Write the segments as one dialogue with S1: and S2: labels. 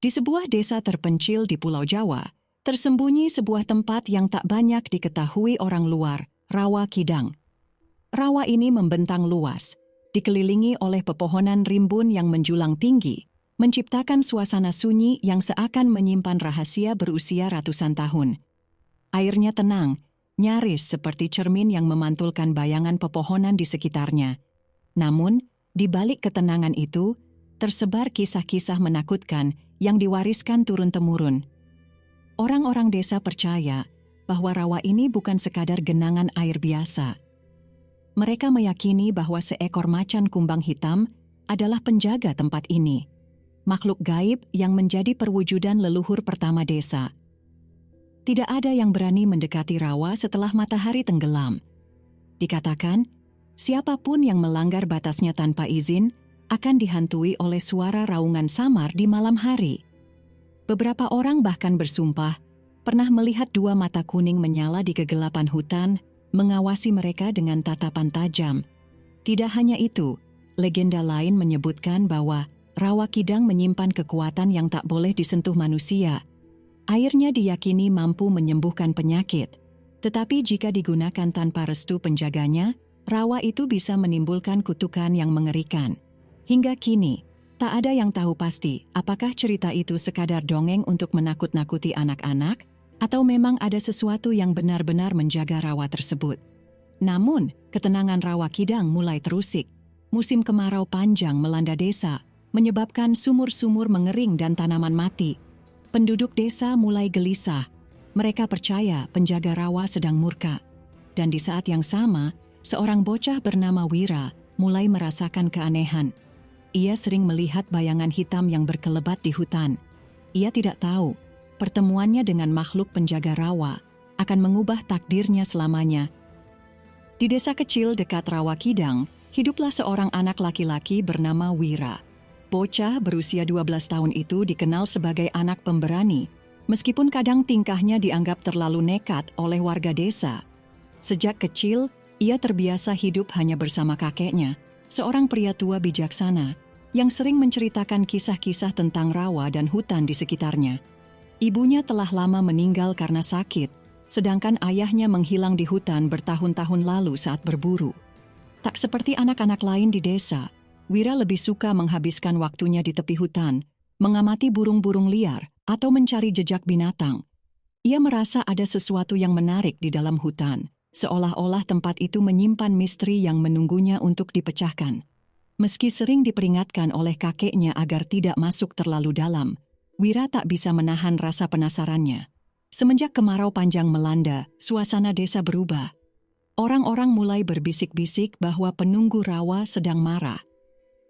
S1: Di sebuah desa terpencil di Pulau Jawa, tersembunyi sebuah tempat yang tak banyak diketahui orang luar, Rawa Kidang. Rawa ini membentang luas, dikelilingi oleh pepohonan rimbun yang menjulang tinggi, menciptakan suasana sunyi yang seakan menyimpan rahasia berusia ratusan tahun. Airnya tenang, nyaris seperti cermin yang memantulkan bayangan pepohonan di sekitarnya. Namun, di balik ketenangan itu, tersebar kisah-kisah menakutkan yang diwariskan turun-temurun. Orang-orang desa percaya bahwa rawa ini bukan sekadar genangan air biasa. Mereka meyakini bahwa seekor macan kumbang hitam adalah penjaga tempat ini, makhluk gaib yang menjadi perwujudan leluhur pertama desa. Tidak ada yang berani mendekati rawa setelah matahari tenggelam. Dikatakan, siapapun yang melanggar batasnya tanpa izin akan dihantui oleh suara raungan samar di malam hari. Beberapa orang bahkan bersumpah pernah melihat dua mata kuning menyala di kegelapan hutan, mengawasi mereka dengan tatapan tajam. Tidak hanya itu, legenda lain menyebutkan bahwa Rawa Kidang menyimpan kekuatan yang tak boleh disentuh manusia. Airnya diyakini mampu menyembuhkan penyakit, tetapi jika digunakan tanpa restu penjaganya, rawa itu bisa menimbulkan kutukan yang mengerikan. Hingga kini, tak ada yang tahu pasti apakah cerita itu sekadar dongeng untuk menakut-nakuti anak-anak, atau memang ada sesuatu yang benar-benar menjaga rawa tersebut. Namun, ketenangan Rawa Kidang mulai terusik. Musim kemarau panjang melanda desa, menyebabkan sumur-sumur mengering dan tanaman mati. Penduduk desa mulai gelisah. Mereka percaya penjaga rawa sedang murka. Dan di saat yang sama, seorang bocah bernama Wira mulai merasakan keanehan. Ia sering melihat bayangan hitam yang berkelebat di hutan. Ia tidak tahu, pertemuannya dengan makhluk penjaga rawa akan mengubah takdirnya selamanya. Di desa kecil dekat Rawa Kidang, hiduplah seorang anak laki-laki bernama Wira. Bocah berusia 12 tahun itu dikenal sebagai anak pemberani, meskipun kadang tingkahnya dianggap terlalu nekat oleh warga desa. Sejak kecil, ia terbiasa hidup hanya bersama kakeknya, seorang pria tua bijaksana yang sering menceritakan kisah-kisah tentang rawa dan hutan di sekitarnya. Ibunya telah lama meninggal karena sakit, sedangkan ayahnya menghilang di hutan bertahun-tahun lalu saat berburu. Tak seperti anak-anak lain di desa, Wira lebih suka menghabiskan waktunya di tepi hutan, mengamati burung-burung liar atau mencari jejak binatang. Ia merasa ada sesuatu yang menarik di dalam hutan, seolah-olah tempat itu menyimpan misteri yang menunggunya untuk dipecahkan. Meski sering diperingatkan oleh kakeknya agar tidak masuk terlalu dalam, Wira tak bisa menahan rasa penasarannya. Semenjak kemarau panjang melanda, suasana desa berubah. Orang-orang mulai berbisik-bisik bahwa penunggu rawa sedang marah.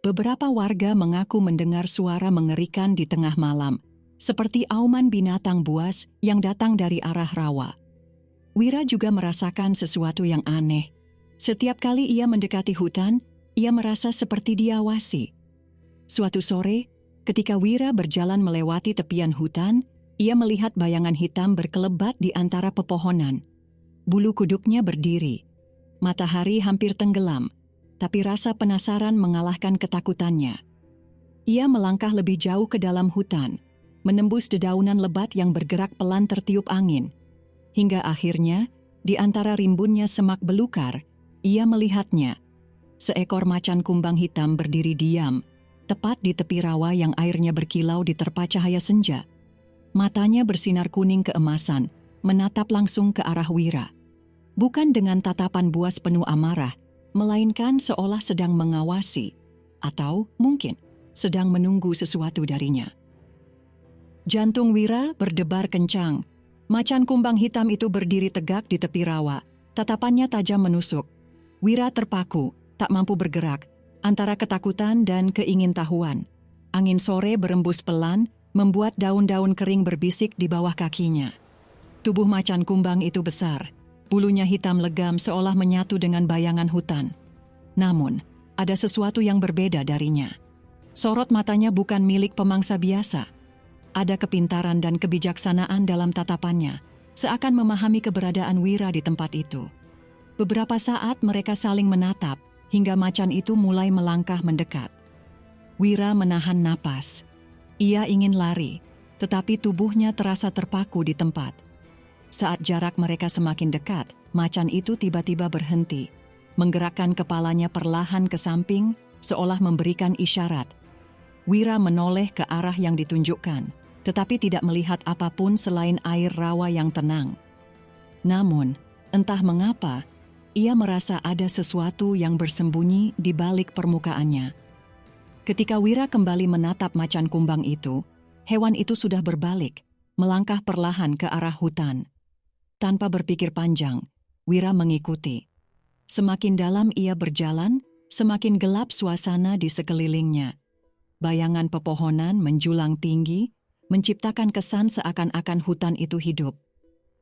S1: Beberapa warga mengaku mendengar suara mengerikan di tengah malam, seperti auman binatang buas yang datang dari arah rawa. Wira juga merasakan sesuatu yang aneh. Setiap kali ia mendekati hutan, ia merasa seperti diawasi. Suatu sore, ketika Wira berjalan melewati tepian hutan, ia melihat bayangan hitam berkelebat di antara pepohonan. Bulu kuduknya berdiri. Matahari hampir tenggelam, tapi rasa penasaran mengalahkan ketakutannya. Ia melangkah lebih jauh ke dalam hutan, menembus dedaunan lebat yang bergerak pelan tertiup angin. Hingga akhirnya, di antara rimbunnya semak belukar, ia melihatnya. Seekor macan kumbang hitam berdiri diam, tepat di tepi rawa yang airnya berkilau diterpa cahaya senja. Matanya bersinar kuning keemasan, menatap langsung ke arah Wira. Bukan dengan tatapan buas penuh amarah, melainkan seolah sedang mengawasi, atau mungkin sedang menunggu sesuatu darinya. Jantung Wira berdebar kencang. Macan kumbang hitam itu berdiri tegak di tepi rawa, tatapannya tajam menusuk. Wira terpaku, tak mampu bergerak, antara ketakutan dan keingintahuan. Angin sore berembus pelan, membuat daun-daun kering berbisik di bawah kakinya. Tubuh macan kumbang itu besar, bulunya hitam legam seolah menyatu dengan bayangan hutan. Namun, ada sesuatu yang berbeda darinya. Sorot matanya bukan milik pemangsa biasa. Ada kepintaran dan kebijaksanaan dalam tatapannya, seakan memahami keberadaan Wira di tempat itu. Beberapa saat mereka saling menatap, hingga macan itu mulai melangkah mendekat. Wira menahan napas. Ia ingin lari, tetapi tubuhnya terasa terpaku di tempat. Saat jarak mereka semakin dekat, macan itu tiba-tiba berhenti, menggerakkan kepalanya perlahan ke samping, seolah memberikan isyarat. Wira menoleh ke arah yang ditunjukkan, tetapi tidak melihat apapun selain air rawa yang tenang. Namun, entah mengapa, ia merasa ada sesuatu yang bersembunyi di balik permukaannya. Ketika Wira kembali menatap macan kumbang itu, hewan itu sudah berbalik, melangkah perlahan ke arah hutan. Tanpa berpikir panjang, Wira mengikuti. Semakin dalam ia berjalan, semakin gelap suasana di sekelilingnya. Bayangan pepohonan menjulang tinggi, menciptakan kesan seakan-akan hutan itu hidup.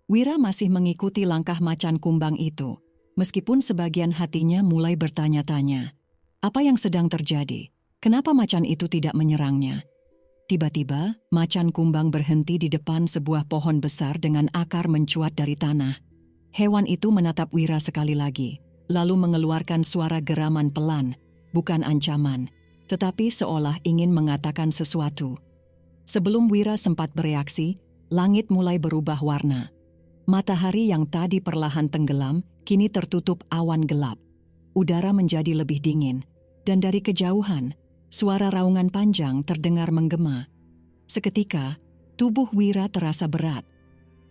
S1: Wira masih mengikuti langkah macan kumbang itu, meskipun sebagian hatinya mulai bertanya-tanya. Apa yang sedang terjadi? Kenapa macan itu tidak menyerangnya? Tiba-tiba, macan kumbang berhenti di depan sebuah pohon besar dengan akar mencuat dari tanah. Hewan itu menatap Wira sekali lagi, lalu mengeluarkan suara geraman pelan, bukan ancaman, tetapi seolah ingin mengatakan sesuatu. Sebelum Wira sempat bereaksi, langit mulai berubah warna. Matahari yang tadi perlahan tenggelam, kini tertutup awan gelap. Udara menjadi lebih dingin, dan dari kejauhan, suara raungan panjang terdengar menggema. Seketika, tubuh Wira terasa berat.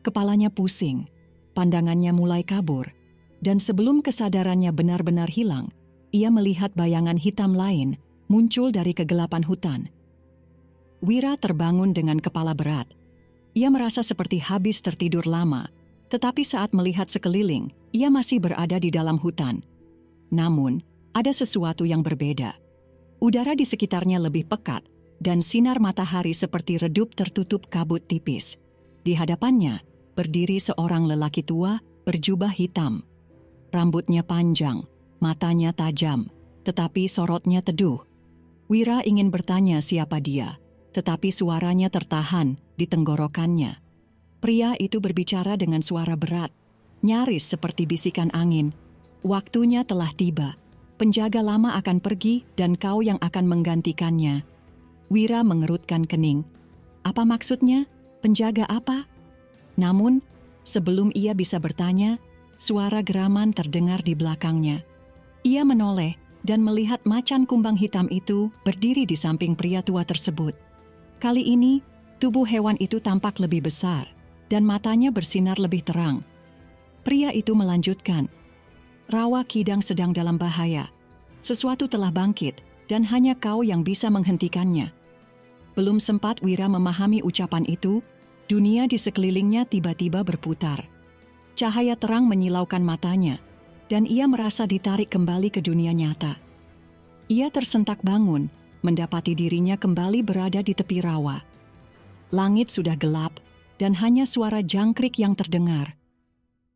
S1: Kepalanya pusing, pandangannya mulai kabur, dan sebelum kesadarannya benar-benar hilang, ia melihat bayangan hitam lain muncul dari kegelapan hutan. Wira terbangun dengan kepala berat. Ia merasa seperti habis tertidur lama, tetapi saat melihat sekeliling, ia masih berada di dalam hutan. Namun, ada sesuatu yang berbeda. Udara di sekitarnya lebih pekat, dan sinar matahari seperti redup tertutup kabut tipis. Di hadapannya, berdiri seorang lelaki tua berjubah hitam. Rambutnya panjang, matanya tajam, tetapi sorotnya teduh. Wira ingin bertanya siapa dia, tetapi suaranya tertahan di tenggorokannya. Pria itu berbicara dengan suara berat, nyaris seperti bisikan angin. Waktunya telah tiba. Penjaga lama akan pergi dan kau yang akan menggantikannya. Wira mengerutkan kening. Apa maksudnya? Penjaga apa? Namun, sebelum ia bisa bertanya, suara geraman terdengar di belakangnya. Ia menoleh dan melihat macan kumbang hitam itu berdiri di samping pria tua tersebut. Kali ini, tubuh hewan itu tampak lebih besar, dan matanya bersinar lebih terang. Pria itu melanjutkan, "Rawa Kidang sedang dalam bahaya. Sesuatu telah bangkit, dan hanya kau yang bisa menghentikannya." Belum sempat Wira memahami ucapan itu, dunia di sekelilingnya tiba-tiba berputar. Cahaya terang menyilaukan matanya, dan ia merasa ditarik kembali ke dunia nyata. Ia tersentak bangun, mendapati dirinya kembali berada di tepi rawa. Langit sudah gelap, dan hanya suara jangkrik yang terdengar.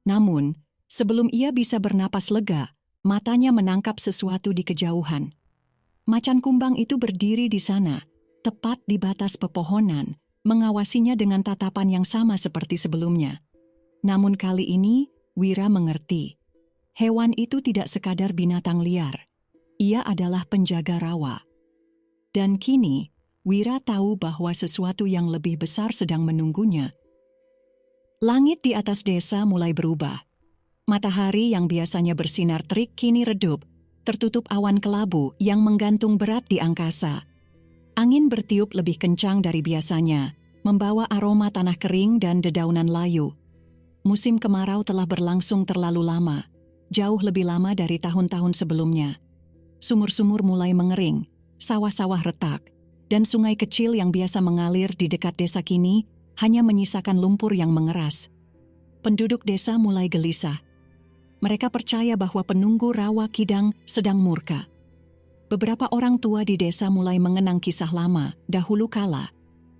S1: Namun, sebelum ia bisa bernapas lega, matanya menangkap sesuatu di kejauhan. Macan kumbang itu berdiri di sana, tepat di batas pepohonan, mengawasinya dengan tatapan yang sama seperti sebelumnya. Namun kali ini, Wira mengerti. Hewan itu tidak sekadar binatang liar. Ia adalah penjaga rawa. Dan kini, Wira tahu bahwa sesuatu yang lebih besar sedang menunggunya. Langit di atas desa mulai berubah. Matahari yang biasanya bersinar terik kini redup, tertutup awan kelabu yang menggantung berat di angkasa. Angin bertiup lebih kencang dari biasanya, membawa aroma tanah kering dan dedaunan layu. Musim kemarau telah berlangsung terlalu lama, jauh lebih lama dari tahun-tahun sebelumnya. Sumur-sumur mulai mengering, sawah-sawah retak, dan sungai kecil yang biasa mengalir di dekat desa kini hanya menyisakan lumpur yang mengeras. Penduduk desa mulai gelisah. Mereka percaya bahwa penunggu Rawa Kidang sedang murka. Beberapa orang tua di desa mulai mengenang kisah lama dahulu kala.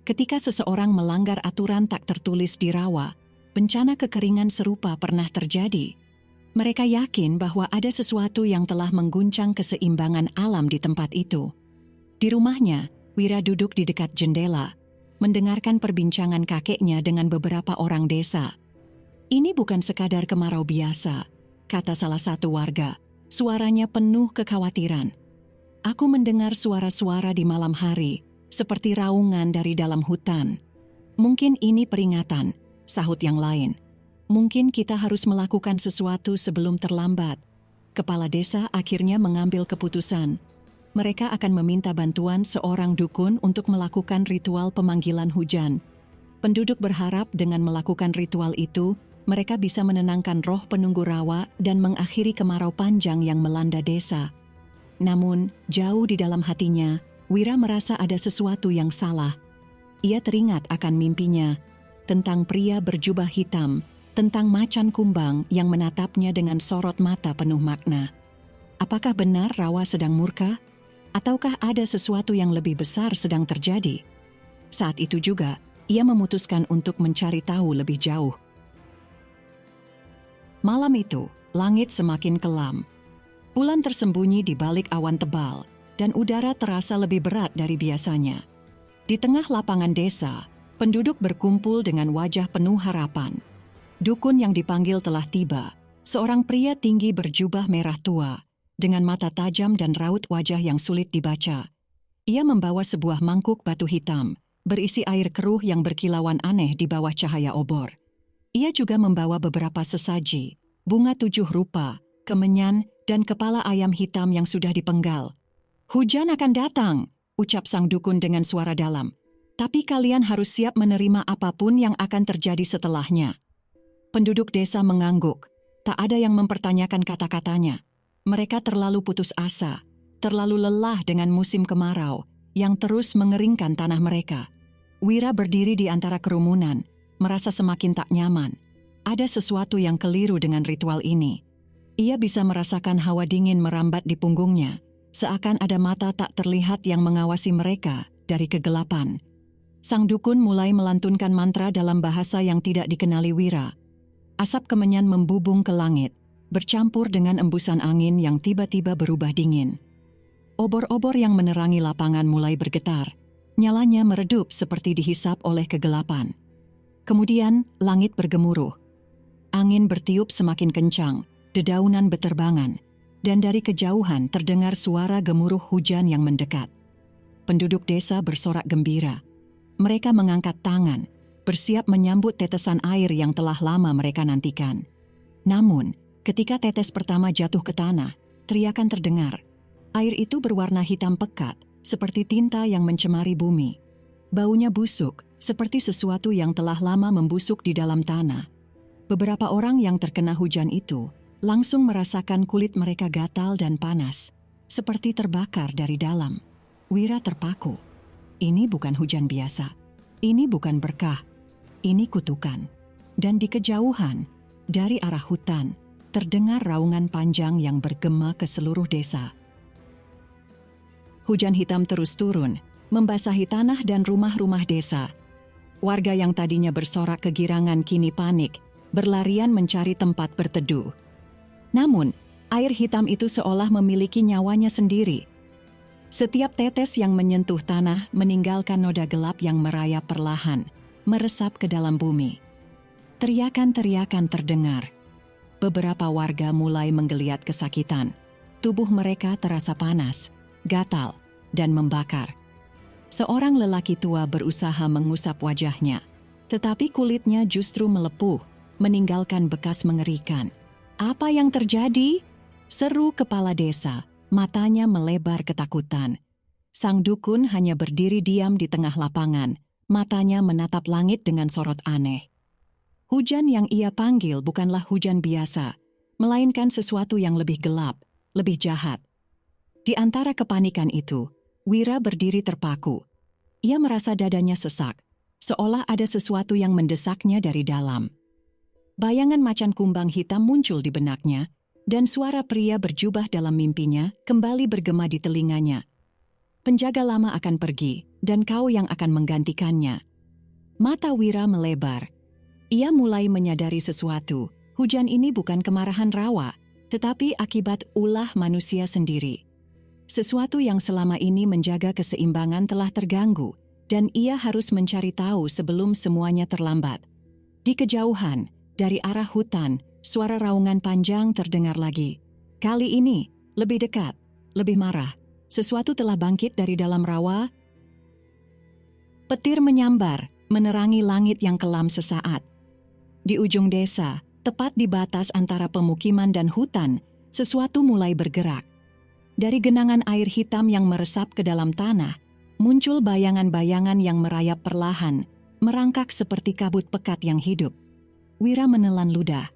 S1: Ketika seseorang melanggar aturan tak tertulis di rawa, bencana kekeringan serupa pernah terjadi. Mereka yakin bahwa ada sesuatu yang telah mengguncang keseimbangan alam di tempat itu. Di rumahnya, Wira duduk di dekat jendela, mendengarkan perbincangan kakeknya dengan beberapa orang desa. "Ini bukan sekadar kemarau biasa," kata salah satu warga. Suaranya penuh kekhawatiran. "Aku mendengar suara-suara di malam hari, seperti raungan dari dalam hutan. Mungkin ini peringatan, sahut yang lain. Mungkin kita harus melakukan sesuatu sebelum terlambat. Kepala desa akhirnya mengambil keputusan. Mereka akan meminta bantuan seorang dukun untuk melakukan ritual pemanggilan hujan. Penduduk berharap dengan melakukan ritual itu, mereka bisa menenangkan roh penunggu rawa dan mengakhiri kemarau panjang yang melanda desa. Namun, jauh di dalam hatinya, Wira merasa ada sesuatu yang salah. Ia teringat akan mimpinya, tentang pria berjubah hitam, tentang macan kumbang yang menatapnya dengan sorot mata penuh makna. Apakah benar rawa sedang murka? Ataukah ada sesuatu yang lebih besar sedang terjadi? Saat itu juga, ia memutuskan untuk mencari tahu lebih jauh. Malam itu, langit semakin kelam. Bulan tersembunyi di balik awan tebal, dan udara terasa lebih berat dari biasanya. Di tengah lapangan desa, penduduk berkumpul dengan wajah penuh harapan. Dukun yang dipanggil telah tiba, seorang pria tinggi berjubah merah tua, dengan mata tajam dan raut wajah yang sulit dibaca. Ia membawa sebuah mangkuk batu hitam, berisi air keruh yang berkilauan aneh di bawah cahaya obor. Ia juga membawa beberapa sesaji, bunga 7 rupa, kemenyan, dan kepala ayam hitam yang sudah dipenggal. "Hujan akan datang," ucap sang dukun dengan suara dalam. "Tapi kalian harus siap menerima apapun yang akan terjadi setelahnya." Penduduk desa mengangguk. Tak ada yang mempertanyakan kata-katanya. Mereka terlalu putus asa, terlalu lelah dengan musim kemarau yang terus mengeringkan tanah mereka. Wira berdiri di antara kerumunan, merasa semakin tak nyaman. Ada sesuatu yang keliru dengan ritual ini. Ia bisa merasakan hawa dingin merambat di punggungnya, seakan ada mata tak terlihat yang mengawasi mereka dari kegelapan. Sang dukun mulai melantunkan mantra dalam bahasa yang tidak dikenali Wira. Asap kemenyan membubung ke langit, bercampur dengan embusan angin yang tiba-tiba berubah dingin. Obor-obor yang menerangi lapangan mulai bergetar. Nyalanya meredup seperti dihisap oleh kegelapan. Kemudian, langit bergemuruh. Angin bertiup semakin kencang, dedaunan beterbangan, dan dari kejauhan terdengar suara gemuruh hujan yang mendekat. Penduduk desa bersorak gembira. Mereka mengangkat tangan, bersiap menyambut tetesan air yang telah lama mereka nantikan. Namun, ketika tetes pertama jatuh ke tanah, teriakan terdengar. Air itu berwarna hitam pekat, seperti tinta yang mencemari bumi. Baunya busuk, seperti sesuatu yang telah lama membusuk di dalam tanah. Beberapa orang yang terkena hujan itu langsung merasakan kulit mereka gatal dan panas, seperti terbakar dari dalam. Wira terpaku. Ini bukan hujan biasa. Ini bukan berkah. Ini kutukan. Dan di kejauhan, dari arah hutan, terdengar raungan panjang yang bergema ke seluruh desa. Hujan hitam terus turun, membasahi tanah dan rumah-rumah desa. Warga yang tadinya bersorak kegirangan kini panik, berlarian mencari tempat berteduh. Namun, air hitam itu seolah memiliki nyawanya sendiri. Setiap tetes yang menyentuh tanah meninggalkan noda gelap yang merayap perlahan, meresap ke dalam bumi. Teriakan-teriakan terdengar. Beberapa warga mulai menggeliat kesakitan. Tubuh mereka terasa panas, gatal, dan membakar. Seorang lelaki tua berusaha mengusap wajahnya, tetapi kulitnya justru melepuh, meninggalkan bekas mengerikan. "Apa yang terjadi?" seru kepala desa, matanya melebar ketakutan. Sang dukun hanya berdiri diam di tengah lapangan, matanya menatap langit dengan sorot aneh. Hujan yang ia panggil bukanlah hujan biasa, melainkan sesuatu yang lebih gelap, lebih jahat. Di antara kepanikan itu, Wira berdiri terpaku. Ia merasa dadanya sesak, seolah ada sesuatu yang mendesaknya dari dalam. Bayangan macan kumbang hitam muncul di benaknya, dan suara pria berjubah dalam mimpinya kembali bergema di telinganya. "Penjaga lama akan pergi, dan kau yang akan menggantikannya." Mata Wira melebar. Ia mulai menyadari sesuatu. Hujan ini bukan kemarahan rawa, tetapi akibat ulah manusia sendiri. Sesuatu yang selama ini menjaga keseimbangan telah terganggu, dan ia harus mencari tahu sebelum semuanya terlambat. Di kejauhan, dari arah hutan, suara raungan panjang terdengar lagi. Kali ini, lebih dekat, lebih marah. Sesuatu telah bangkit dari dalam rawa. Petir menyambar, menerangi langit yang kelam sesaat. Di ujung desa, tepat di batas antara pemukiman dan hutan, sesuatu mulai bergerak. Dari genangan air hitam yang meresap ke dalam tanah, muncul bayangan-bayangan yang merayap perlahan, merangkak seperti kabut pekat yang hidup. Wira menelan ludah.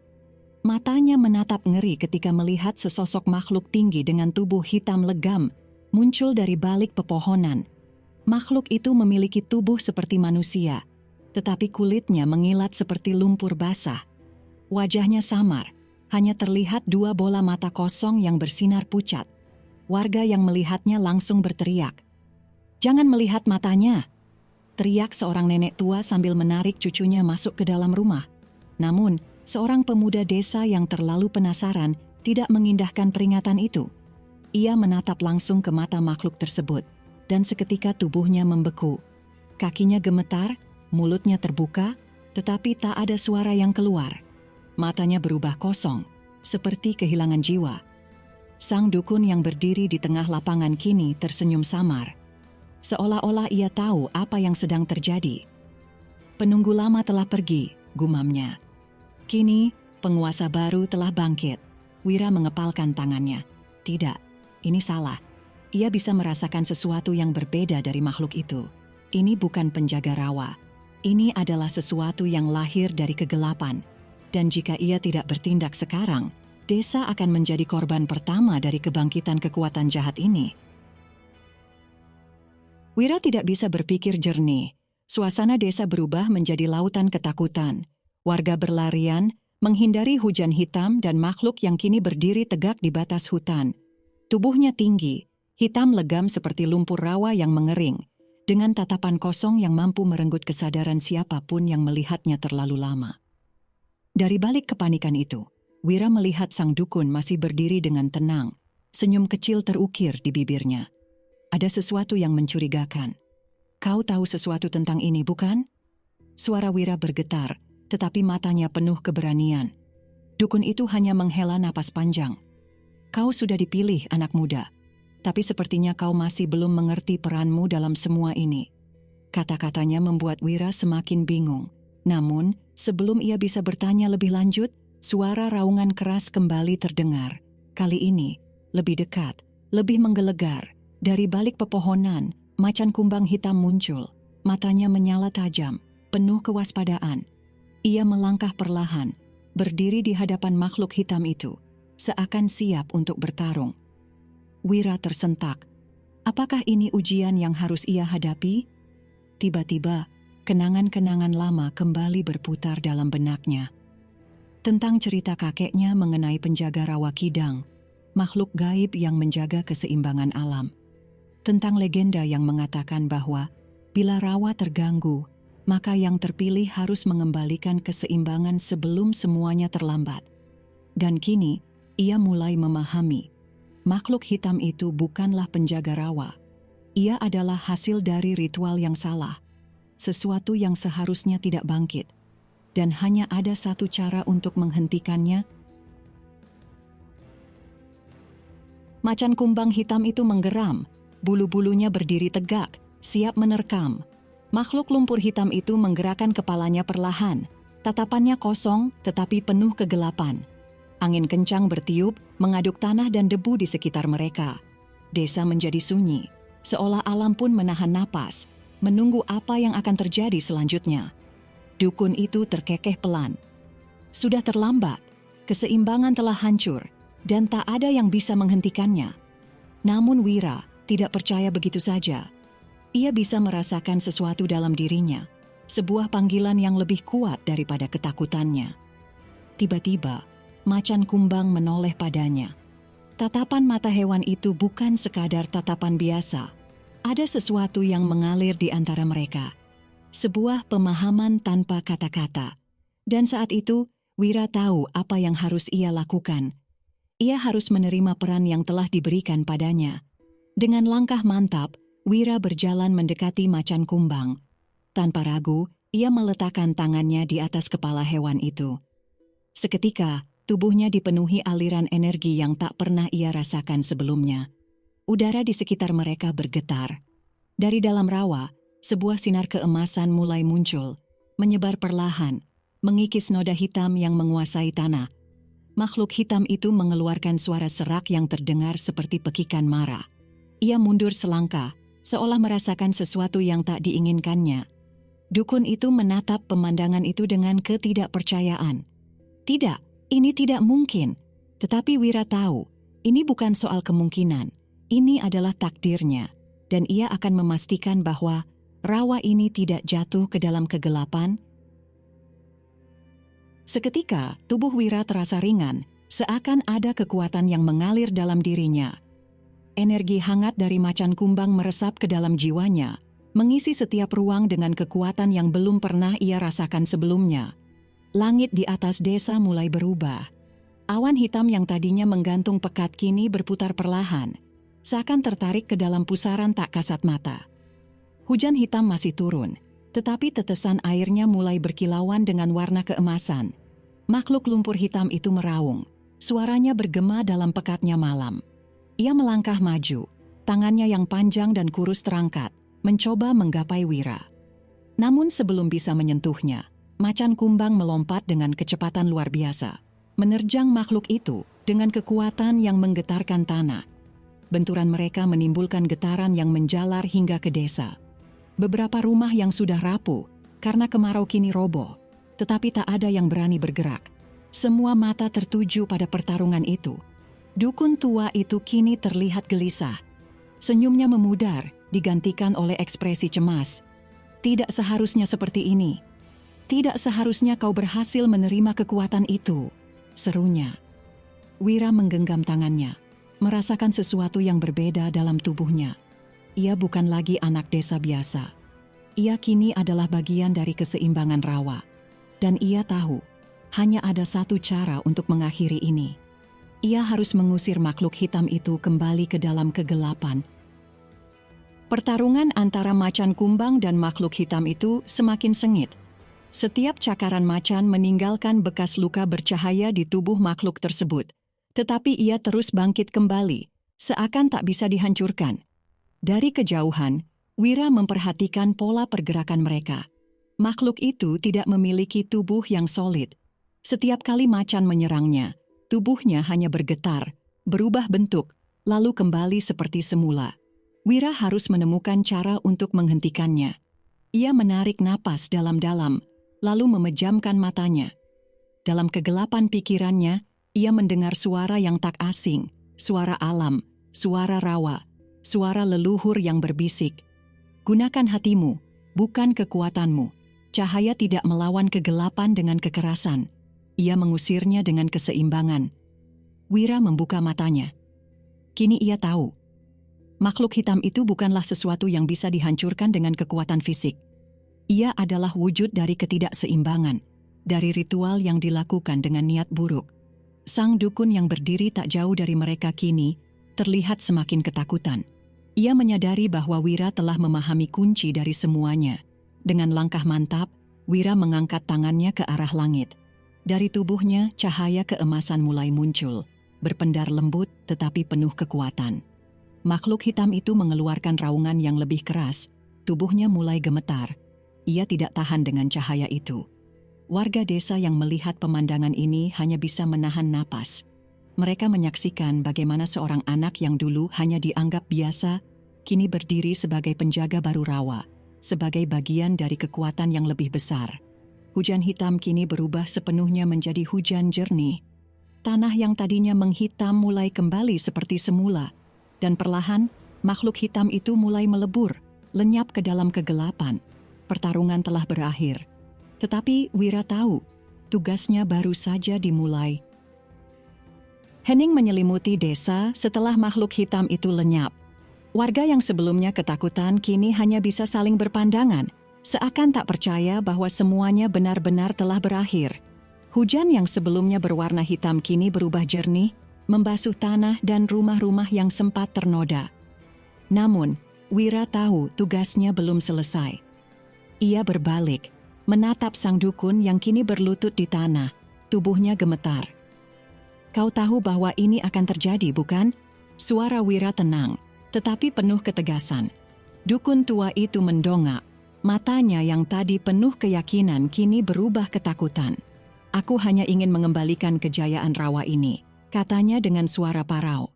S1: Matanya menatap ngeri ketika melihat sesosok makhluk tinggi dengan tubuh hitam legam muncul dari balik pepohonan. Makhluk itu memiliki tubuh seperti manusia, tetapi kulitnya mengilat seperti lumpur basah. Wajahnya samar, hanya terlihat 2 bola mata kosong yang bersinar pucat. Warga yang melihatnya langsung berteriak. "Jangan melihat matanya!" teriak seorang nenek tua sambil menarik cucunya masuk ke dalam rumah. Namun, seorang pemuda desa yang terlalu penasaran tidak mengindahkan peringatan itu. Ia menatap langsung ke mata makhluk tersebut, dan seketika tubuhnya membeku. Kakinya gemetar, mulutnya terbuka, tetapi tak ada suara yang keluar. Matanya berubah kosong, seperti kehilangan jiwa. Sang dukun yang berdiri di tengah lapangan kini tersenyum samar. Seolah-olah ia tahu apa yang sedang terjadi. "Penunggu lama telah pergi," gumamnya. "Kini, penguasa baru telah bangkit." Wira mengepalkan tangannya. Tidak, ini salah. Ia bisa merasakan sesuatu yang berbeda dari makhluk itu. Ini bukan penjaga rawa. Ini adalah sesuatu yang lahir dari kegelapan. Dan jika ia tidak bertindak sekarang, desa akan menjadi korban pertama dari kebangkitan kekuatan jahat ini. Wira tidak bisa berpikir jernih. Suasana desa berubah menjadi lautan ketakutan. Warga berlarian, menghindari hujan hitam dan makhluk yang kini berdiri tegak di batas hutan. Tubuhnya tinggi, hitam legam seperti lumpur rawa yang mengering, dengan tatapan kosong yang mampu merenggut kesadaran siapapun yang melihatnya terlalu lama. Dari balik kepanikan itu, Wira melihat sang dukun masih berdiri dengan tenang, senyum kecil terukir di bibirnya. Ada sesuatu yang mencurigakan. "Kau tahu sesuatu tentang ini, bukan?" Suara Wira bergetar, tetapi matanya penuh keberanian. Dukun itu hanya menghela napas panjang. "Kau sudah dipilih, anak muda. Tapi sepertinya kau masih belum mengerti peranmu dalam semua ini." Kata-katanya membuat Wira semakin bingung. Namun, sebelum ia bisa bertanya lebih lanjut, suara raungan keras kembali terdengar. Kali ini, lebih dekat, lebih menggelegar. Dari balik pepohonan, macan kumbang hitam muncul. Matanya menyala tajam, penuh kewaspadaan. Ia melangkah perlahan, berdiri di hadapan makhluk hitam itu, seakan siap untuk bertarung. Wira tersentak. Apakah ini ujian yang harus ia hadapi? Tiba-tiba, kenangan-kenangan lama kembali berputar dalam benaknya. Tentang cerita kakeknya mengenai penjaga rawa kidang, makhluk gaib yang menjaga keseimbangan alam. Tentang legenda yang mengatakan bahwa bila rawa terganggu, maka yang terpilih harus mengembalikan keseimbangan sebelum semuanya terlambat. Dan kini, ia mulai memahami, makhluk hitam itu bukanlah penjaga rawa. Ia adalah hasil dari ritual yang salah, sesuatu yang seharusnya tidak bangkit. Dan hanya ada satu cara untuk menghentikannya. Macan kumbang hitam itu menggeram, bulu-bulunya berdiri tegak, siap menerkam. Makhluk lumpur hitam itu menggerakkan kepalanya perlahan, tatapannya kosong tetapi penuh kegelapan. Angin kencang bertiup, mengaduk tanah dan debu di sekitar mereka. Desa menjadi sunyi, seolah alam pun menahan napas, menunggu apa yang akan terjadi selanjutnya. Dukun itu terkekeh pelan. Sudah terlambat, keseimbangan telah hancur, dan tak ada yang bisa menghentikannya. Namun Wira tidak percaya begitu saja. Ia bisa merasakan sesuatu dalam dirinya, sebuah panggilan yang lebih kuat daripada ketakutannya. Tiba-tiba, macan kumbang menoleh padanya. Tatapan mata hewan itu bukan sekadar tatapan biasa. Ada sesuatu yang mengalir di antara mereka. Sebuah pemahaman tanpa kata-kata. Dan saat itu, Wira tahu apa yang harus ia lakukan. Ia harus menerima peran yang telah diberikan padanya. Dengan langkah mantap, Wira berjalan mendekati macan kumbang. Tanpa ragu, ia meletakkan tangannya di atas kepala hewan itu. Seketika, tubuhnya dipenuhi aliran energi yang tak pernah ia rasakan sebelumnya. Udara di sekitar mereka bergetar. Dari dalam rawa, Sebuah sinar keemasan mulai muncul, menyebar perlahan, mengikis noda hitam yang menguasai tanah. Makhluk hitam itu mengeluarkan suara serak yang terdengar seperti pekikan marah. Ia mundur selangkah, seolah merasakan sesuatu yang tak diinginkannya. Dukun itu menatap pemandangan itu dengan ketidakpercayaan. Tidak, ini tidak mungkin. Tetapi Wira tahu, ini bukan soal kemungkinan. Ini adalah takdirnya. Dan ia akan memastikan bahwa rawa ini tidak jatuh ke dalam kegelapan. Seketika, tubuh Wira terasa ringan, seakan ada kekuatan yang mengalir dalam dirinya. Energi hangat dari macan kumbang meresap ke dalam jiwanya, mengisi setiap ruang dengan kekuatan yang belum pernah ia rasakan sebelumnya. Langit di atas desa mulai berubah. Awan hitam yang tadinya menggantung pekat kini berputar perlahan, seakan tertarik ke dalam pusaran tak kasat mata. Hujan hitam masih turun, tetapi tetesan airnya mulai berkilauan dengan warna keemasan. Makhluk lumpur hitam itu meraung, suaranya bergema dalam pekatnya malam. Ia melangkah maju, tangannya yang panjang dan kurus terangkat, mencoba menggapai Wira. Namun sebelum bisa menyentuhnya, macan kumbang melompat dengan kecepatan luar biasa, menerjang makhluk itu dengan kekuatan yang menggetarkan tanah. Benturan mereka menimbulkan getaran yang menjalar hingga ke desa. Beberapa rumah yang sudah rapuh karena kemarau kini roboh, tetapi tak ada yang berani bergerak. Semua mata tertuju pada pertarungan itu. Dukun tua itu kini terlihat gelisah. Senyumnya memudar, digantikan oleh ekspresi cemas. Tidak seharusnya seperti ini. Tidak seharusnya kau berhasil menerima kekuatan itu, serunya. Wira menggenggam tangannya, merasakan sesuatu yang berbeda dalam tubuhnya. Ia bukan lagi anak desa biasa. Ia kini adalah bagian dari keseimbangan rawa. Dan ia tahu, hanya ada satu cara untuk mengakhiri ini. Ia harus mengusir makhluk hitam itu kembali ke dalam kegelapan. Pertarungan antara macan kumbang dan makhluk hitam itu semakin sengit. Setiap cakaran macan meninggalkan bekas luka bercahaya di tubuh makhluk tersebut. Tetapi ia terus bangkit kembali, seakan tak bisa dihancurkan. Dari kejauhan, Wira memperhatikan pola pergerakan mereka. Makhluk itu tidak memiliki tubuh yang solid. Setiap kali macan menyerangnya, tubuhnya hanya bergetar, berubah bentuk, lalu kembali seperti semula. Wira harus menemukan cara untuk menghentikannya. Ia menarik napas dalam-dalam, lalu memejamkan matanya. Dalam kegelapan pikirannya, ia mendengar suara yang tak asing, suara alam, suara rawa, suara leluhur yang berbisik. Gunakan hatimu, bukan kekuatanmu. Cahaya tidak melawan kegelapan dengan kekerasan. Ia mengusirnya dengan keseimbangan. Wira membuka matanya. Kini ia tahu, makhluk hitam itu bukanlah sesuatu yang bisa dihancurkan dengan kekuatan fisik. Ia adalah wujud dari ketidakseimbangan, dari ritual yang dilakukan dengan niat buruk. Sang dukun yang berdiri tak jauh dari mereka kini terlihat semakin ketakutan. Ia menyadari bahwa Wira telah memahami kunci dari semuanya. Dengan langkah mantap, Wira mengangkat tangannya ke arah langit. Dari tubuhnya, cahaya keemasan mulai muncul, berpendar lembut tetapi penuh kekuatan. Makhluk hitam itu mengeluarkan raungan yang lebih keras, tubuhnya mulai gemetar. Ia tidak tahan dengan cahaya itu. Warga desa yang melihat pemandangan ini hanya bisa menahan napas. Mereka menyaksikan bagaimana seorang anak yang dulu hanya dianggap biasa, kini berdiri sebagai penjaga baru rawa, sebagai bagian dari kekuatan yang lebih besar. Hujan hitam kini berubah sepenuhnya menjadi hujan jernih. Tanah yang tadinya menghitam mulai kembali seperti semula, dan perlahan makhluk hitam itu mulai melebur, lenyap ke dalam kegelapan. Pertarungan telah berakhir. Tetapi Wira tahu, tugasnya baru saja dimulai. Hening menyelimuti desa setelah makhluk hitam itu lenyap. Warga yang sebelumnya ketakutan kini hanya bisa saling berpandangan, seakan tak percaya bahwa semuanya benar-benar telah berakhir. Hujan yang sebelumnya berwarna hitam kini berubah jernih, membasuh tanah dan rumah-rumah yang sempat ternoda. Namun, Wira tahu tugasnya belum selesai. Ia berbalik, menatap sang dukun yang kini berlutut di tanah, tubuhnya gemetar. Kau tahu bahwa ini akan terjadi, bukan? Suara Wira tenang, tetapi penuh ketegasan. Dukun tua itu mendongak, Matanya yang tadi penuh keyakinan kini berubah ketakutan. "Aku hanya ingin mengembalikan kejayaan rawa ini," katanya dengan suara parau.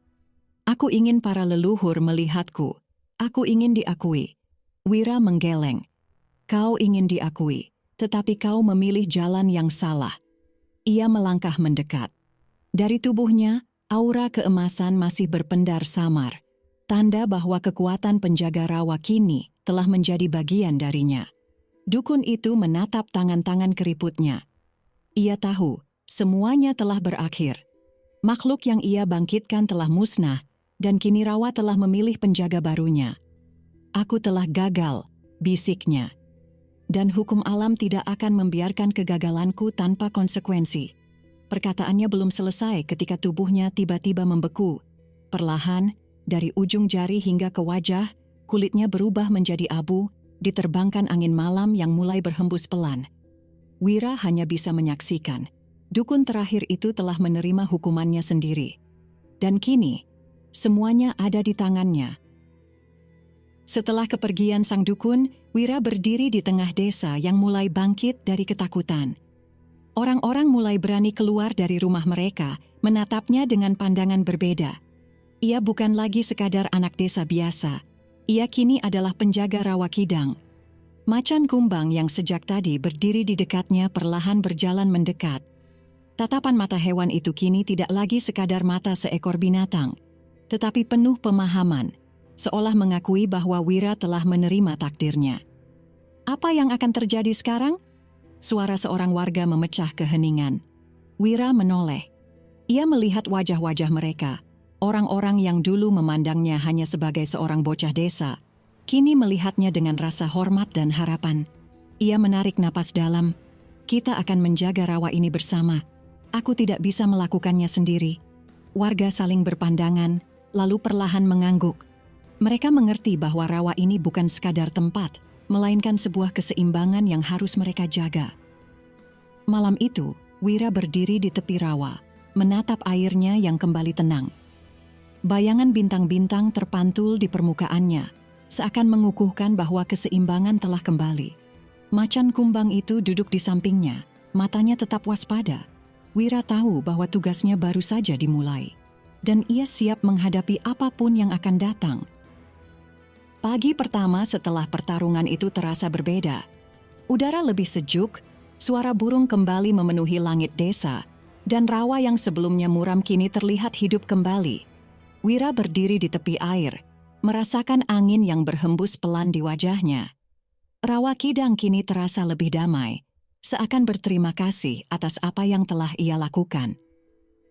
S1: "Aku ingin para leluhur melihatku. Aku ingin diakui." Wira menggeleng. "Kau ingin diakui, tetapi kau memilih jalan yang salah." Ia melangkah mendekat. Dari tubuhnya, aura keemasan masih berpendar samar, tanda bahwa kekuatan penjaga rawa kini telah menjadi bagian darinya. Dukun itu menatap tangan-tangan keriputnya. Ia tahu, semuanya telah berakhir. Makhluk yang ia bangkitkan telah musnah, dan kini rawa telah memilih penjaga barunya. "Aku telah gagal," bisiknya. "Dan hukum alam tidak akan membiarkan kegagalanku tanpa konsekuensi." Perkataannya belum selesai ketika tubuhnya tiba-tiba membeku. Perlahan, dari ujung jari hingga ke wajah, kulitnya berubah menjadi abu, diterbangkan angin malam yang mulai berhembus pelan. Wira hanya bisa menyaksikan. Dukun terakhir itu telah menerima hukumannya sendiri. Dan kini, semuanya ada di tangannya. Setelah kepergian sang dukun, Wira berdiri di tengah desa yang mulai bangkit dari ketakutan. Orang-orang mulai berani keluar dari rumah mereka, menatapnya dengan pandangan berbeda. Ia bukan lagi sekadar anak desa biasa. Ia kini adalah penjaga rawa kidang. Macan kumbang yang sejak tadi berdiri di dekatnya perlahan berjalan mendekat. Tatapan mata hewan itu kini tidak lagi sekadar mata seekor binatang, tetapi penuh pemahaman, seolah mengakui bahwa Wira telah menerima takdirnya. "Apa yang akan terjadi sekarang?" Suara seorang warga memecah keheningan. Wira menoleh. Ia melihat wajah-wajah mereka. Orang-orang yang dulu memandangnya hanya sebagai seorang bocah desa, kini melihatnya dengan rasa hormat dan harapan. Ia menarik napas dalam. "Kita akan menjaga rawa ini bersama. Aku tidak bisa melakukannya sendiri." Warga saling berpandangan, lalu perlahan mengangguk. Mereka mengerti bahwa rawa ini bukan sekadar tempat, melainkan sebuah keseimbangan yang harus mereka jaga. Malam itu, Wira berdiri di tepi rawa, menatap airnya yang kembali tenang. Bayangan bintang-bintang terpantul di permukaannya, seakan mengukuhkan bahwa keseimbangan telah kembali. Macan kumbang itu duduk di sampingnya, matanya tetap waspada. Wira tahu bahwa tugasnya baru saja dimulai, dan ia siap menghadapi apapun yang akan datang. Pagi pertama setelah pertarungan itu terasa berbeda. Udara lebih sejuk, suara burung kembali memenuhi langit desa, dan rawa yang sebelumnya muram kini terlihat hidup kembali. Wira berdiri di tepi air, merasakan angin yang berhembus pelan di wajahnya. Rawa kidang kini terasa lebih damai, seakan berterima kasih atas apa yang telah ia lakukan.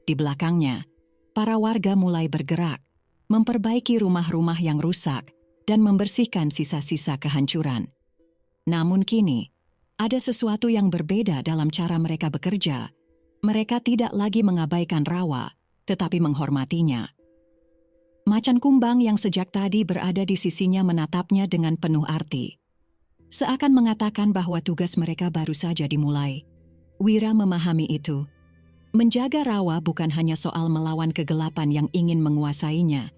S1: Di belakangnya, para warga mulai bergerak, memperbaiki rumah-rumah yang rusak, dan membersihkan sisa-sisa kehancuran. Namun kini, ada sesuatu yang berbeda dalam cara mereka bekerja. Mereka tidak lagi mengabaikan rawa, tetapi menghormatinya. Macan kumbang yang sejak tadi berada di sisinya menatapnya dengan penuh arti. Seakan mengatakan bahwa tugas mereka baru saja dimulai. Wira memahami itu. Menjaga rawa bukan hanya soal melawan kegelapan yang ingin menguasainya,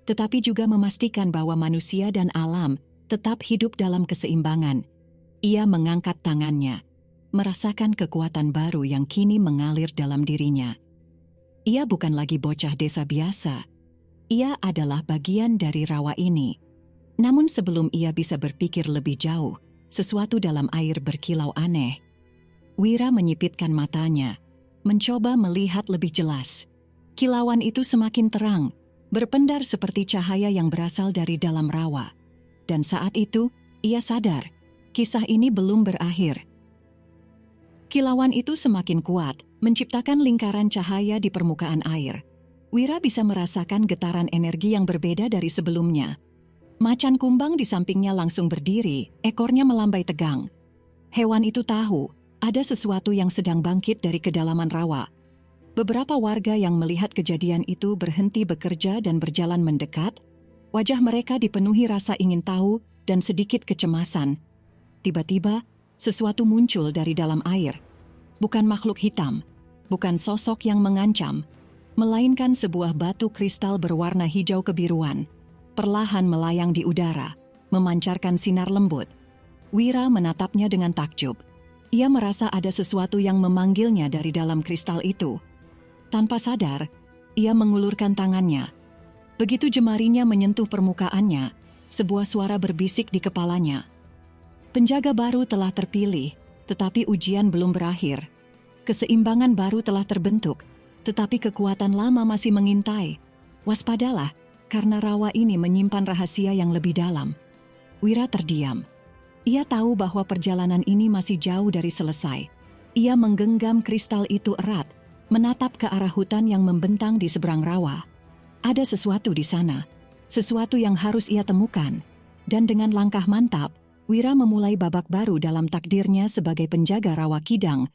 S1: tetapi juga memastikan bahwa manusia dan alam tetap hidup dalam keseimbangan. Ia mengangkat tangannya, merasakan kekuatan baru yang kini mengalir dalam dirinya. Ia bukan lagi bocah desa biasa. Ia adalah bagian dari rawa ini. Namun sebelum ia bisa berpikir lebih jauh, sesuatu dalam air berkilau aneh. Wira menyipitkan matanya, mencoba melihat lebih jelas. Kilauan itu semakin terang, berpendar seperti cahaya yang berasal dari dalam rawa. Dan saat itu, ia sadar, kisah ini belum berakhir. Kilauan itu semakin kuat, menciptakan lingkaran cahaya di permukaan air. Wira bisa merasakan getaran energi yang berbeda dari sebelumnya. Macan kumbang di sampingnya langsung berdiri, ekornya melambai tegang. Hewan itu tahu, ada sesuatu yang sedang bangkit dari kedalaman rawa. Beberapa warga yang melihat kejadian itu berhenti bekerja dan berjalan mendekat. Wajah mereka dipenuhi rasa ingin tahu dan sedikit kecemasan. Tiba-tiba, sesuatu muncul dari dalam air. Bukan makhluk hitam, bukan sosok yang mengancam, melainkan sebuah batu kristal berwarna hijau kebiruan, perlahan melayang di udara, memancarkan sinar lembut. Wira menatapnya dengan takjub. Ia merasa ada sesuatu yang memanggilnya dari dalam kristal itu. Tanpa sadar, ia mengulurkan tangannya. Begitu jemarinya menyentuh permukaannya, sebuah suara berbisik di kepalanya. Penjaga baru telah terpilih, tetapi ujian belum berakhir. Keseimbangan baru telah terbentuk, tetapi kekuatan lama masih mengintai. Waspadalah, karena rawa ini menyimpan rahasia yang lebih dalam. Wira terdiam. Ia tahu bahwa perjalanan ini masih jauh dari selesai. Ia menggenggam kristal itu erat, menatap ke arah hutan yang membentang di seberang rawa. Ada sesuatu di sana, sesuatu yang harus ia temukan. Dan dengan langkah mantap, Wira memulai babak baru dalam takdirnya sebagai penjaga rawa kidang